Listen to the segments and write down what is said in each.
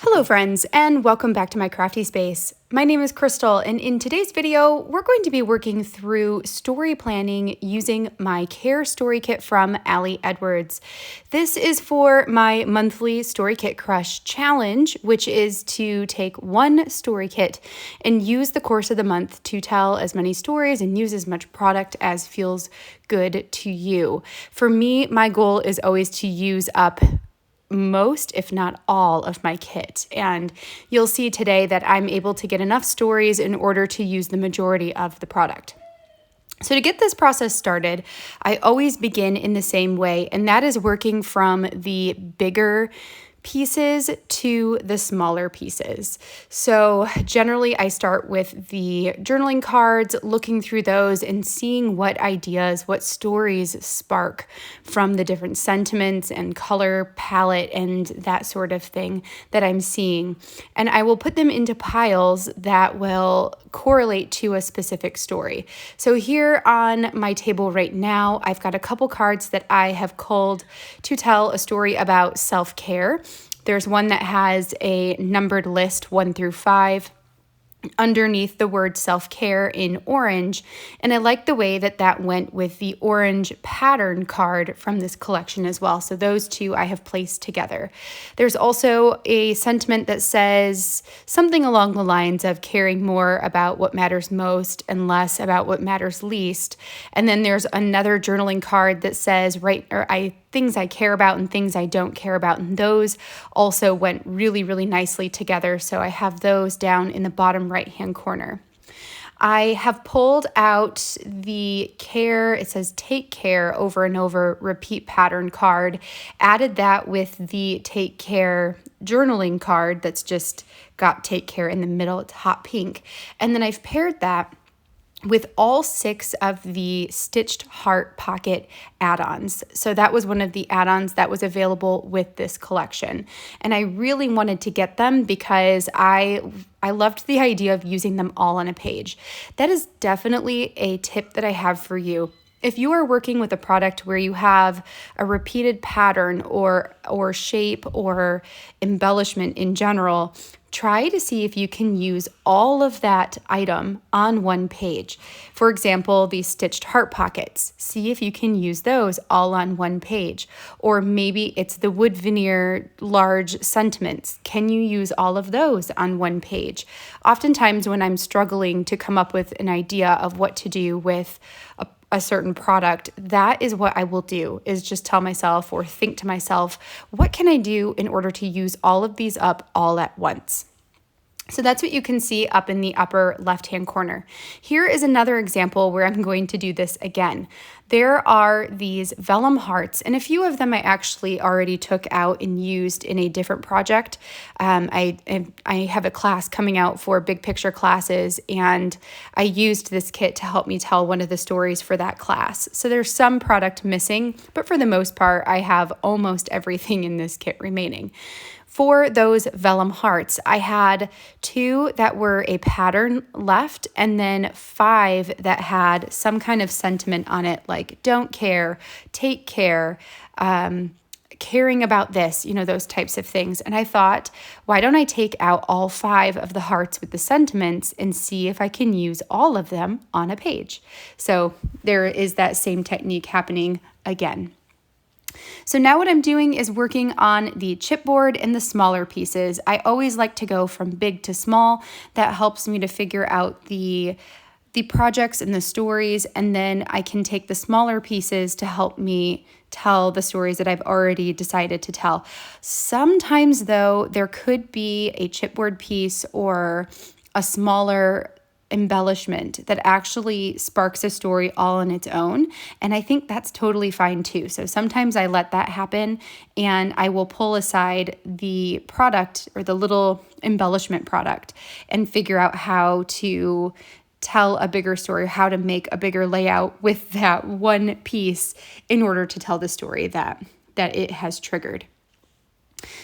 Hello friends, and welcome back to my crafty space. My name is Crystal, and in today's video, we're going to be working through story planning using my Care Story Kit from Allie Edwards. This is for my monthly Story Kit Crush challenge, which is to take one story kit and use the course of the month to tell as many stories and use as much product as feels good to you. For me, my goal is always to use up most, if not all, of my kit. And you'll see today that I'm able to get enough stories in order to use the majority of the product. So to get this process started, I always begin in the same way, and that is working from the bigger pieces to the smaller pieces. So generally I start with the journaling cards, looking through those and seeing what ideas, what stories spark from the different sentiments and color palette and that sort of thing that I'm seeing. And I will put them into piles that will correlate to a specific story. So here on my table right now, I've got a couple cards that I have culled to tell a story about self-care. There's one that has a numbered list 1 through 5 underneath the word self-care in orange. And I like the way that that went with the orange pattern card from this collection as well. So those two I have placed together. There's also a sentiment that says something along the lines of caring more about what matters most and less about what matters least. And then there's another journaling card that says things I care about and things I don't care about. And those also went really, really nicely together. So I have those down in the bottom right-hand corner. I have pulled out the care, it says take care over and over, repeat pattern card, added that with the take care journaling card that's just got take care in the middle, it's hot pink. And then I've paired that with all 6 of the Stitched Heart Pocket add-ons. So that was one of the add-ons that was available with this collection. And I really wanted to get them because I loved the idea of using them all on a page. That is definitely a tip that I have for you. If you are working with a product where you have a repeated pattern or shape or embellishment in general, try to see if you can use all of that item on one page. For example, these stitched heart pockets. See if you can use those all on one page. Or maybe it's the wood veneer large sentiments. Can you use all of those on one page? Oftentimes when I'm struggling to come up with an idea of what to do with a certain product, that is what I will do, is just tell myself or think to myself, what can I do in order to use all of these up all at once? So that's what you can see up in the upper left-hand corner. Here is another example where I'm going to do this again. There are these vellum hearts, and a few of them I actually already took out and used in a different project. I have a class coming out for big picture classes, and I used this kit to help me tell one of the stories for that class. So there's some product missing, but for the most part, I have almost everything in this kit remaining. For those vellum hearts, I had 2 that were a pattern left and then 5 that had some kind of sentiment on it, like don't care, take care, caring about this, those types of things. And I thought, why don't I take out all 5 of the hearts with the sentiments and see if I can use all of them on a page? So there is that same technique happening again. So now what I'm doing is working on the chipboard and the smaller pieces. I always like to go from big to small. That helps me to figure out the projects and the stories, and then I can take the smaller pieces to help me tell the stories that I've already decided to tell. Sometimes though, there could be a chipboard piece or a smaller embellishment that actually sparks a story all on its own. And I think that's totally fine too. So sometimes I let that happen and I will pull aside the product or the little embellishment product and figure out how to tell a bigger story, how to make a bigger layout with that one piece in order to tell the story that it has triggered.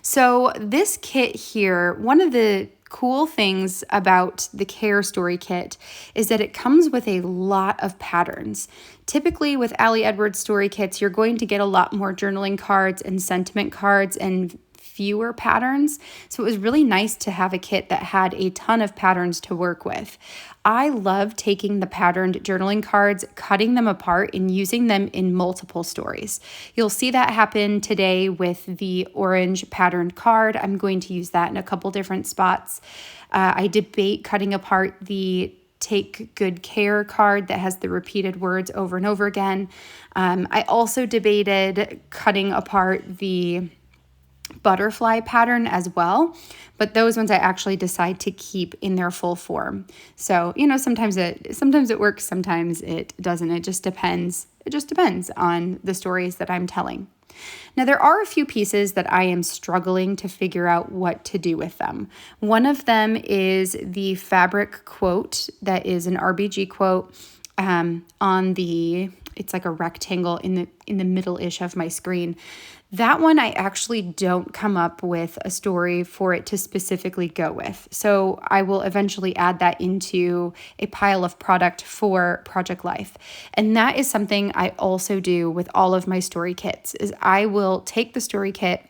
So this kit here, one of the cool things about the Care Story Kit is that it comes with a lot of patterns. Typically with Allie Edwards story kits, you're going to get a lot more journaling cards and sentiment cards and fewer patterns. So it was really nice to have a kit that had a ton of patterns to work with. I love taking the patterned journaling cards, cutting them apart, and using them in multiple stories. You'll see that happen today with the orange patterned card. I'm going to use that in a couple different spots. I debate cutting apart the Take Good Care card that has the repeated words over and over again. I also debated cutting apart the butterfly pattern as well, but those ones I actually decide to keep in their full form. So, sometimes it works, sometimes it doesn't. It just depends on the stories that I'm telling. Now, there are a few pieces that I am struggling to figure out what to do with them. One of them is the fabric quote that is an RBG quote it's like a rectangle in the middle-ish of my screen. That one I actually don't come up with a story for it to specifically go with. So I will eventually add that into a pile of product for Project Life. And that is something I also do with all of my story kits, is I will take the story kit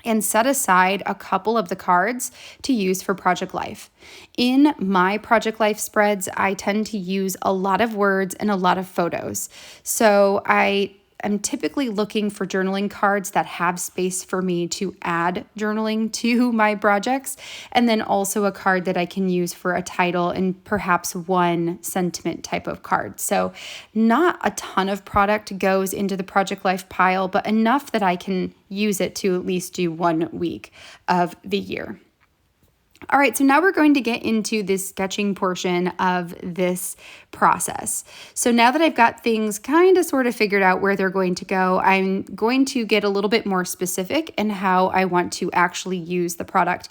and set aside a couple of the cards to use for Project Life. In my Project Life spreads, I tend to use a lot of words and a lot of photos. So I'm typically looking for journaling cards that have space for me to add journaling to my projects, and then also a card that I can use for a title and perhaps one sentiment type of card. So not a ton of product goes into the Project Life pile, but enough that I can use it to at least do 1 week of the year. All right, so now we're going to get into the sketching portion of this process. So now that I've got things kind of sort of figured out where they're going to go, I'm going to get a little bit more specific in how I want to actually use the product.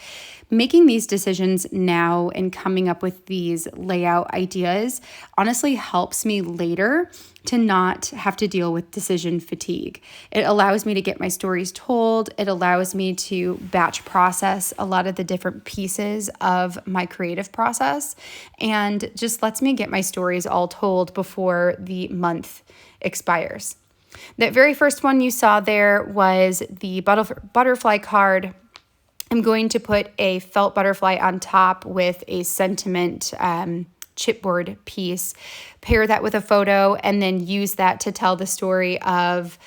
Making these decisions now and coming up with these layout ideas honestly helps me later to not have to deal with decision fatigue. It allows me to get my stories told. It allows me to batch process a lot of the different pieces of my creative process, and just lets me get my stories all told before the month expires. That very first one you saw there was the butterfly card. I'm going to put a felt butterfly on top with a sentiment chipboard piece, pair that with a photo, and then use that to tell the story of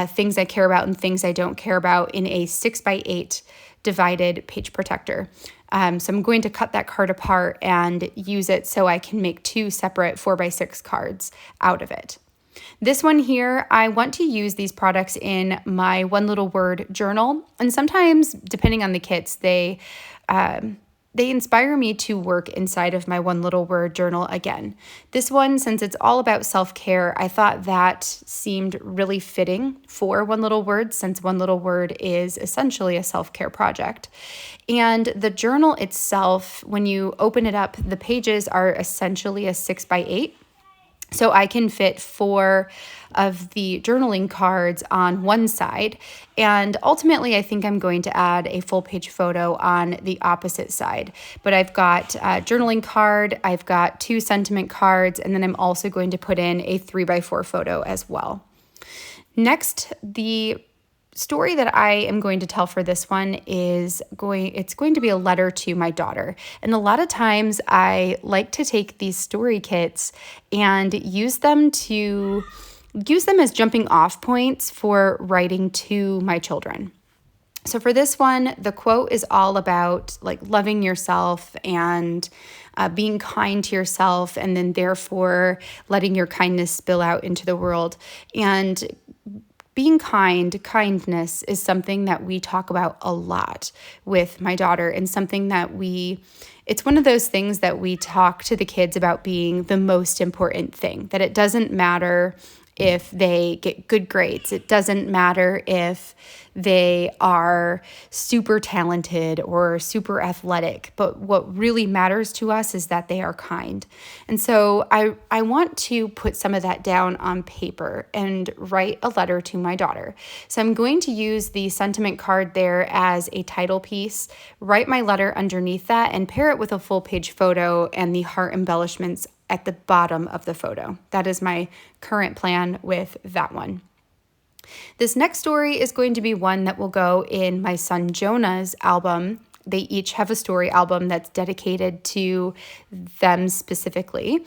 things I care about and things I don't care about in a 6x8 divided page protector. So I'm going to cut that card apart and use it so I can make 2 separate 4x6 cards out of it. This one here, I want to use these products in my one little word journal. And sometimes, depending on the kits, they inspire me to work inside of my one little word journal again. This one, since it's all about self-care, I thought that seemed really fitting for one little word, since one little word is essentially a self-care project. And the journal itself, when you open it up, the pages are essentially a 6x8. So I can fit 4 of the journaling cards on one side. And ultimately, I think I'm going to add a full page photo on the opposite side. But I've got a journaling card, I've got 2 sentiment cards, and then I'm also going to put in a 3x4 photo as well. Next, the story that I am going to tell for this one it's going to be a letter to my daughter. And a lot of times I like to take these story kits and use them as jumping off points for writing to my children. So for this one, the quote is all about like loving yourself and being kind to yourself, and then therefore letting your kindness spill out into the world. And being kindness is something that we talk about a lot with my daughter, and something that it's one of those things that we talk to the kids about being the most important thing, that it doesn't matter if they get good grades. It doesn't matter if they are super talented or super athletic, but what really matters to us is that they are kind. And so I want to put some of that down on paper and write a letter to my daughter. So I'm going to use the sentiment card there as a title piece, write my letter underneath that, and pair it with a full page photo and the heart embellishments at the bottom of the photo. That is my current plan with that one. This next story is going to be one that will go in my son Jonah's album. They each have a story album that's dedicated to them specifically.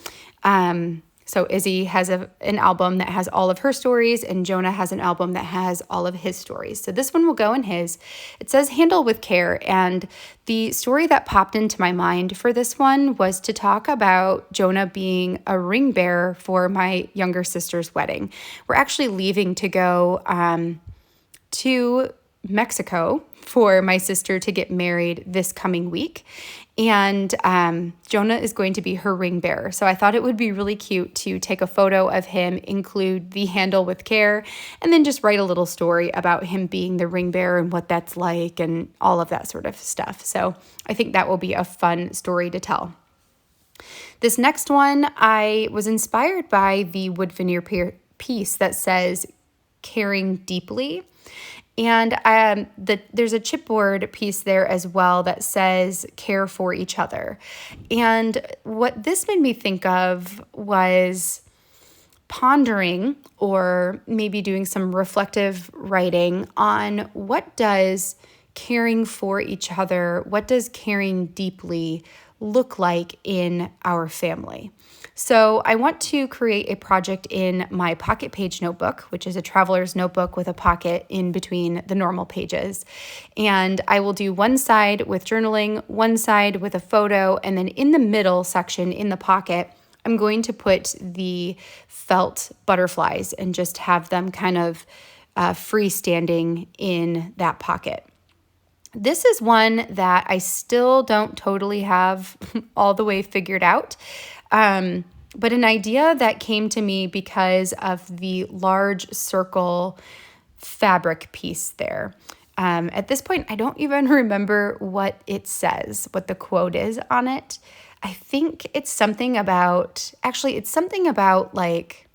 So Izzy has an album that has all of her stories, and Jonah has an album that has all of his stories. So this one will go in his. It says handle with care. And the story that popped into my mind for this one was to talk about Jonah being a ring bearer for my younger sister's wedding. We're actually leaving to go to Mexico for my sister to get married this coming week. And Jonah is going to be her ring bearer. So I thought it would be really cute to take a photo of him, include the handle with care, and then just write a little story about him being the ring bearer and what that's like and all of that sort of stuff. So I think that will be a fun story to tell. This next one, I was inspired by the wood veneer piece that says caring deeply. And there's a chipboard piece there as well that says care for each other. And what this made me think of was pondering or maybe doing some reflective writing on what does caring for each other, what does caring deeply look like in our family. So I want to create a project in my pocket page notebook, which is a traveler's notebook with a pocket in between the normal pages. And I will do one side with journaling, one side with a photo, and then in the middle section in the pocket, I'm going to put the felt butterflies and just have them kind of freestanding in that pocket. This is one that I still don't totally have all the way figured out. But an idea that came to me because of the large circle fabric piece there. At this point, I don't even remember what it says, what the quote is on it. I think it's something about like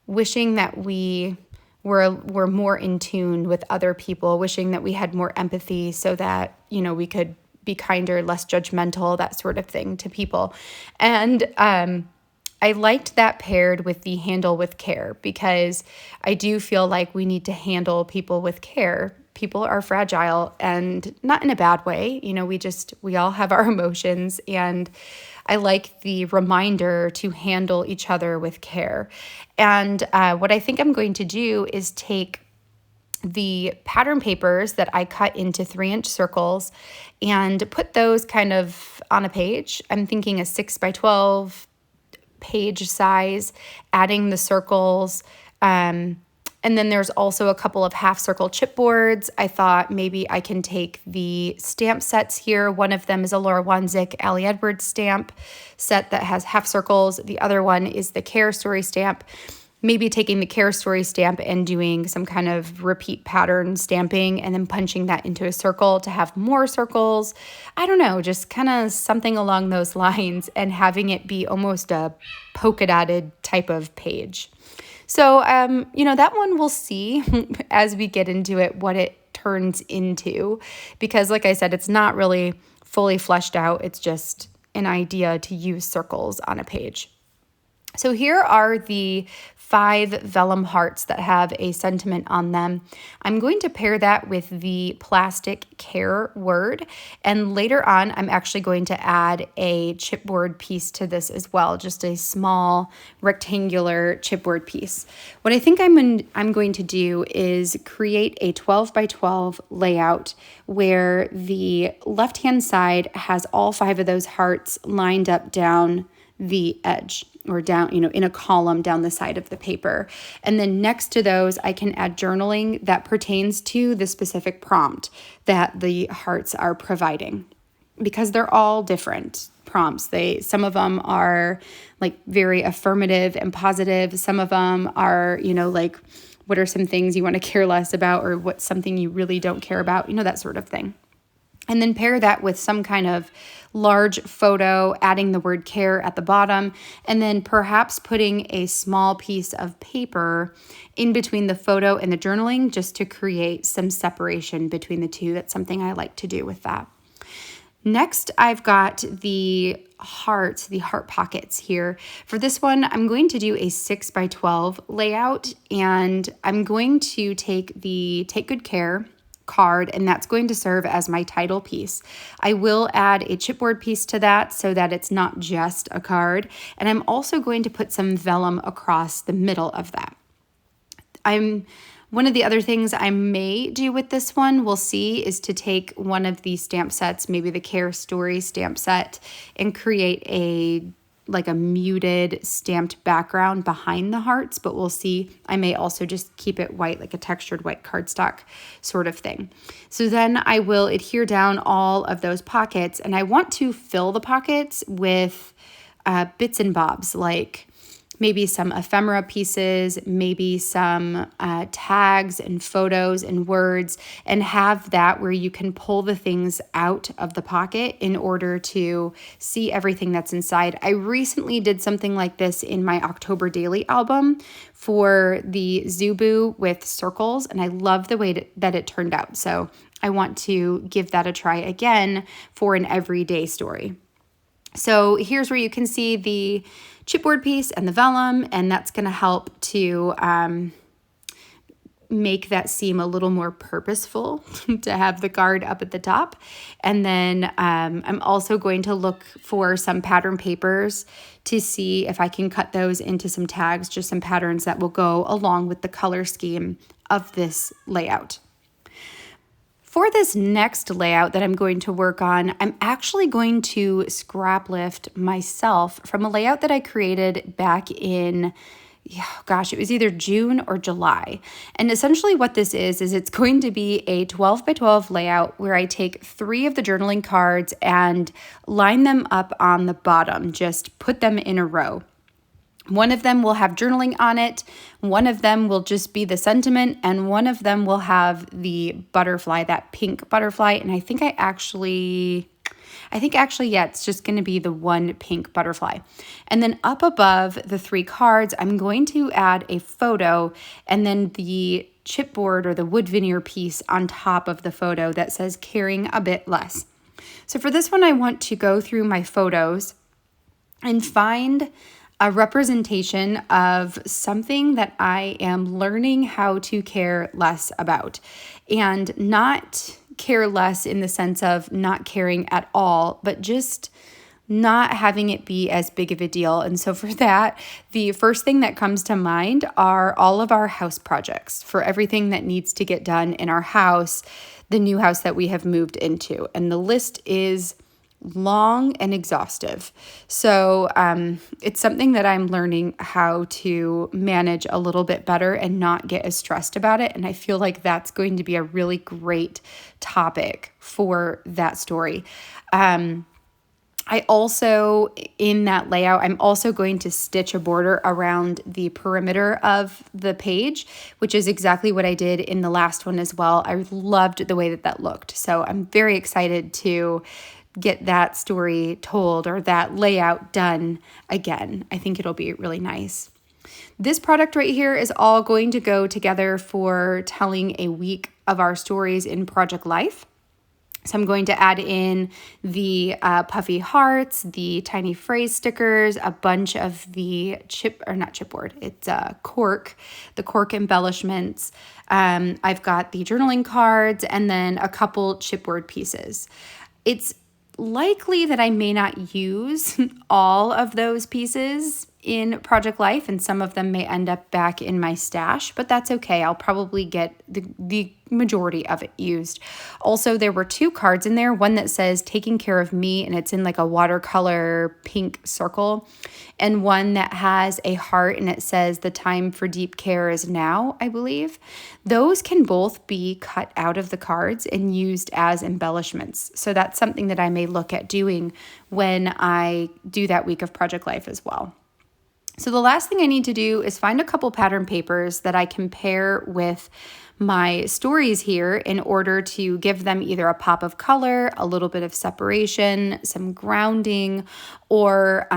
wishing that we were more in tune with other people, wishing that we had more empathy so that, we could be kinder, less judgmental, that sort of thing to people. And I liked that paired with the handle with care because I do feel like we need to handle people with care. People are fragile and not in a bad way. We all have our emotions, and I like the reminder to handle each other with care. And what I think I'm going to do is take the pattern papers that I cut into 3-inch circles and put those kind of on a page. I'm thinking a 6x12 page size, adding the circles. And then there's also a couple of half circle chipboards. I thought maybe I can take the stamp sets here. One of them is a Laura Wanzik, Allie Edwards stamp set that has half circles. The other one is the Care Story stamp. Maybe taking the Care Story stamp and doing some kind of repeat pattern stamping and then punching that into a circle to have more circles. I don't know, just kind of something along those lines and having it be almost a polka dotted type of page. So, that one we'll see as we get into it, what it turns into, because like I said, it's not really fully fleshed out. It's just an idea to use circles on a page. So here are the 5 vellum hearts that have a sentiment on them. I'm going to pair that with the plastic care word, and later on I'm actually going to add a chipboard piece to this as well, just a small rectangular chipboard piece. What I think I'm going to do is create a 12x12 layout where the left-hand side has all 5 of those hearts lined up down the edge or down, in a column down the side of the paper. And then next to those, I can add journaling that pertains to the specific prompt that the hearts are providing, because they're all different. prompts. Some of them are like very affirmative and positive. Some of them are, like, what are some things you want to care less about, or what's something you really don't care about, that sort of thing. And then pair that with some kind of large photo, adding the word care at the bottom, and then perhaps putting a small piece of paper in between the photo and the journaling, just to create some separation between the two. That's something I like to do with that. Next, I've got the heart pockets here. For this one, I'm going to do a 6x12 layout, and I'm going to take the Take Good Care card, and that's going to serve as my title piece. I will add a chipboard piece to that so that it's not just a card, and I'm also going to put some vellum across the middle of that. One of the other things I may do with this one, we'll see, is to take one of these stamp sets, maybe the Care Story stamp set, and create a muted stamped background behind the hearts, but we'll see. I may also just keep it white, like a textured white cardstock sort of thing. So then I will adhere down all of those pockets, and I want to fill the pockets with bits and bobs, like maybe some ephemera pieces, maybe some tags and photos and words, and have that where you can pull the things out of the pocket in order to see everything that's inside. I recently did something like this in my October Daily album for the Zubu with circles, and I love the way that it turned out. So I want to give that a try again for an everyday story. So here's where you can see the chipboard piece and the vellum, and that's going to help to make that seem a little more purposeful to have the card up at the top. And then I'm also going to look for some pattern papers to see if I can cut those into some tags, just some patterns that will go along with the color scheme of this layout. For this next layout that I'm going to work on, I'm actually going to scrap lift myself from a layout that I created back in, it was either June or July. And essentially what this is it's going to be a 12x12 layout where I take 3 of the journaling cards and line them up on the bottom, just put them in a row. One of them will have journaling on it, one of them will just be the sentiment, and one of them will have the butterfly, that pink butterfly. And I think actually, it's just going to be the one pink butterfly. And then up above the 3 cards, I'm going to add a photo and then the chipboard or the wood veneer piece on top of the photo that says caring a bit less. So for this one, I want to go through my photos and find a representation of something that I am learning how to care less about, and not care less in the sense of not caring at all, but just not having it be as big of a deal. And so for that, the first thing that comes to mind are all of our house projects for everything that needs to get done in our house, the new house that we have moved into. And the list is long and exhaustive. So it's something that I'm learning how to manage a little bit better and not get as stressed about it. And I feel like that's going to be a really great topic for that story. I also, in that layout, I'm also going to stitch a border around the perimeter of the page, which is exactly what I did in the last one as well. I loved the way that looked. So I'm very excited to get that story told or that layout done again. I think it'll be really nice. This product right here is all going to go together for telling a week of our stories in Project Life. So I'm going to add in the puffy hearts, the tiny phrase stickers, a bunch of the cork, the cork embellishments. I've got the journaling cards and then a couple chipboard pieces. It's likely that I may not use all of those pieces in Project Life, and some of them may end up back in my stash, but that's okay. I'll probably get the majority of it used. Also, there were 2 cards in there, one that says taking care of me, and it's in like a watercolor pink circle, and one that has a heart and it says the time for deep care is now, I believe. Those can both be cut out of the cards and used as embellishments. So that's something that I may look at doing when I do that week of Project Life as well. So the last thing I need to do is find a couple pattern papers that I can pair with my stories here in order to give them either a pop of color, a little bit of separation, some grounding, or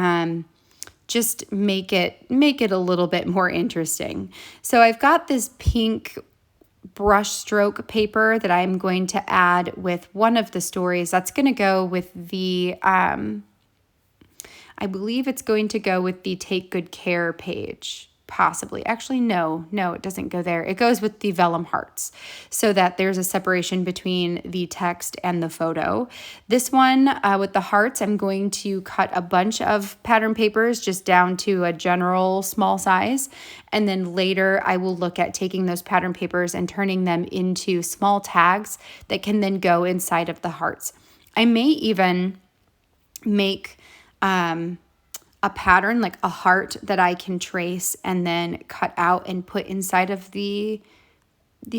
just make it a little bit more interesting. So I've got this pink brush stroke paper that I'm going to add with one of the stories. That's going to go with the I believe it's going to go with the Take Good Care page, possibly. Actually, no, it doesn't go there. It goes with the vellum hearts so that there's a separation between the text and the photo. This one with the hearts, I'm going to cut a bunch of pattern papers just down to a general small size. And then later I will look at taking those pattern papers and turning them into small tags that can then go inside of the hearts. I may even make a pattern, like a heart that I can trace and then cut out and put inside of the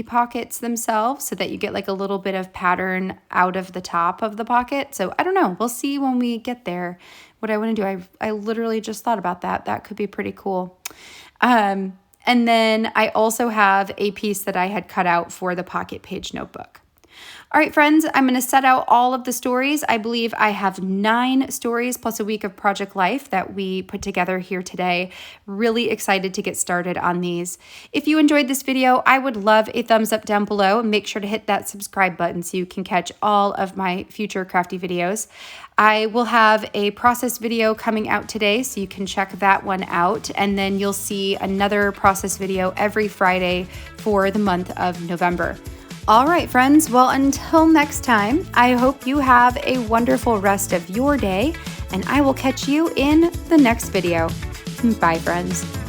pockets themselves so that you get like a little bit of pattern out of the top of the pocket. So I don't know. We'll see when we get there what I want to do. I literally just thought about that. That could be pretty cool. And then I also have a piece that I had cut out for the pocket page notebook. All right, friends, I'm going to set out all of the stories. I believe I have 9 stories plus a week of Project Life that we put together here today. Really excited to get started on these. If you enjoyed this video, I would love a thumbs up down below. Make sure to hit that subscribe button so you can catch all of my future crafty videos. I will have a process video coming out today, so you can check that one out. And then you'll see another process video every Friday for the month of November. All right, friends. Well, until next time, I hope you have a wonderful rest of your day, and I will catch you in the next video. Bye, friends.